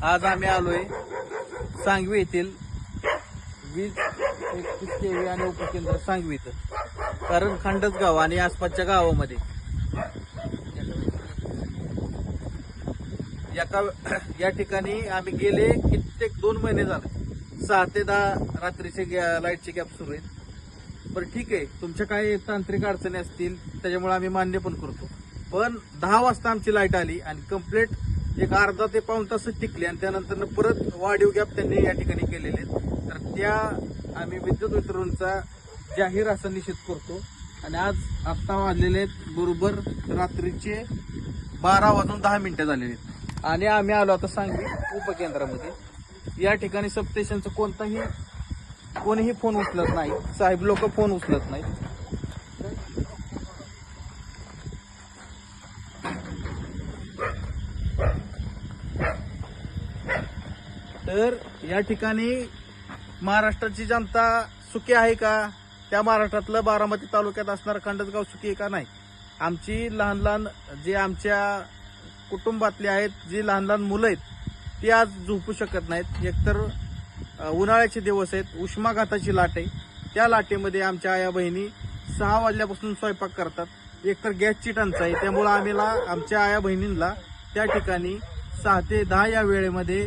आज आम्ही आलोय सांगवी येथील वीज 31 kV आणि उपकेंद्र सांगवी इथं, कारण खंडसगाव आणि आसपासच्या गावामध्ये या ठिकाणी आम्ही गेले कित्येक 2 महिने झाले 6 ते 10 रात्रीचे लाईटचे गॅप सुरू आहेत. बरं ठीक आहे, तुमच्या काही तांत्रिक अडचणी असतील त्याच्यामुळे आम्ही मान्य पण करतो, पण 10 वाजता आमची लाईट आली आणि कंप्लीट एक अर्धा ते पाऊण तासच टिकली आणि त्यानंतर परत वाढीव गॅप त्यांनी या ठिकाणी केलेले आहेत. तर त्या आम्ही विद्युत वितरणचा जाहीर असा निषेध करतो. आणि आज आत्ता वाजलेले आहेत बरोबर रात्रीचे 12:10 झालेले आहेत आणि आम्ही आलो आता सांगवी उपकेंद्रामध्ये. या ठिकाणी सबस्टेशनचं कोणीही फोन उचलत नाही, साहेब लोक फोन उचलत नाहीत. तर या ठिकाणी महाराष्ट्राची जनता सुखी आहे का? त्या महाराष्ट्रातलं बारामती तालुक्यात असणारं खंडसगाव सुखी आहे का? नाही. आमची लहान लहान जे आमच्या कुटुंबातले आहेत, जी लहान लहान मुलं आहेत ती आज झोपू शकत नाहीत. एकतर उन्हाळ्याचे दिवस आहेत, उष्माघाताची लाट आहे. त्या लाटेमध्ये आमच्या आया बहिणी 6 वाजल्यापासून स्वयंपाक करतात. एकतर गॅसची टंचाई, त्यामुळं आमच्या आया बहिणींना त्या ठिकाणी 6 ते 10 या वेळेमध्ये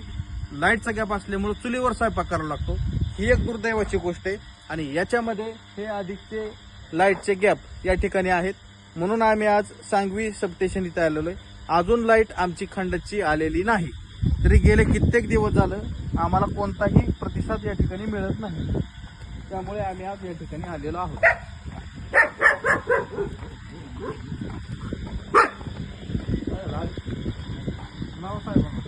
लाईटचा गॅप असल्यामुळे चुलीवर स्वयंपाक करावा लागतो. ही एक दुर्दैवाची गोष्ट आहे आणि याच्यामध्ये हे अधिकचे लाईटचे गॅप या ठिकाणी आहेत. म्हणून आम्ही आज सांगवी सबस्टेशन इथे आलेलो आहे. अजून लाईट आमची खंडची आलेली नाही, तरी गेले कित्येक दिवस झालं आम्हाला कोणताही प्रतिसाद या ठिकाणी मिळत नाही. त्यामुळे आम्ही आज या ठिकाणी आलेलो आहोत. नाव साहेबांना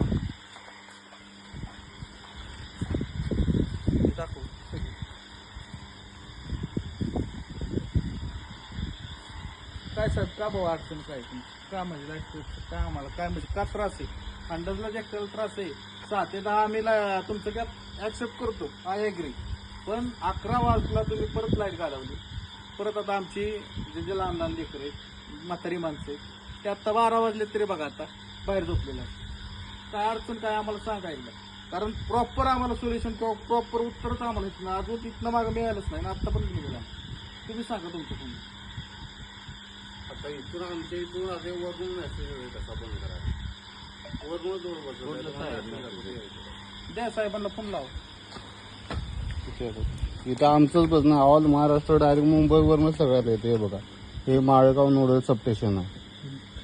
दाखव. काय साहेब, का भाऊ अडचण काय का म्हणजे काय आम्हाला काय म्हणजे का त्रास आहे? खंडसला जे त्रास आहे 6 ते 10 आम्ही तुमचं गॅप ऍक्सेप्ट करतो, आय एग्री. पण 11 वाजला तुम्ही परत लाईट घालवली. परत आता आमची जे लहान लहान लेकरं आहेत, म्हातारी माणसं आहेत, ते आत्ता 12 वाजले तरी बघा आता बाहेर झोपलेलं आहे. काय अडचण काय आम्हाला सांगायला, कारण प्रॉपर आम्हाला सोल्युशन किंवा प्रॉपर उत्तरच आम्हाला इथनं अजून इथनं मागं मिळालंच नाही ना. आत्ता पण मिळालं. तुम्ही सांगा तुमचं फोन. आता इथून आमच्या इथून असे वरून मेसेज कसा बंद करायचा, द्या साहेबांना फोन लावा. इथं आमचंच बस ना, ऑल महाराष्ट्र डायरेक्ट मुंबईवरनं सगळ्यात येते. हे बघा, हे माळेगाव नोडल सबस्टेशन आहे,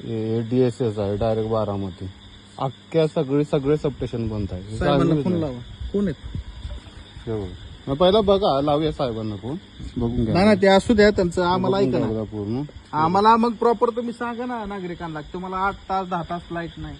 हे DSS आहे डायरेक्ट बारामती. अख्ख्या सगळे सबस्टेशन बंद आहे. साहेबांना फोन लावा. कोण आहेत? पहिला बघा, लावूया साहेबांना फोन, बघून घ्या. नाही ते असू द्या त्यांचं, आम्हाला ऐका ना. पूर्ण आम्हाला मग प्रॉपर तुम्ही सांगा ना नागरिकांना, तुम्हाला 8 तास 10 तास लाईट नाही.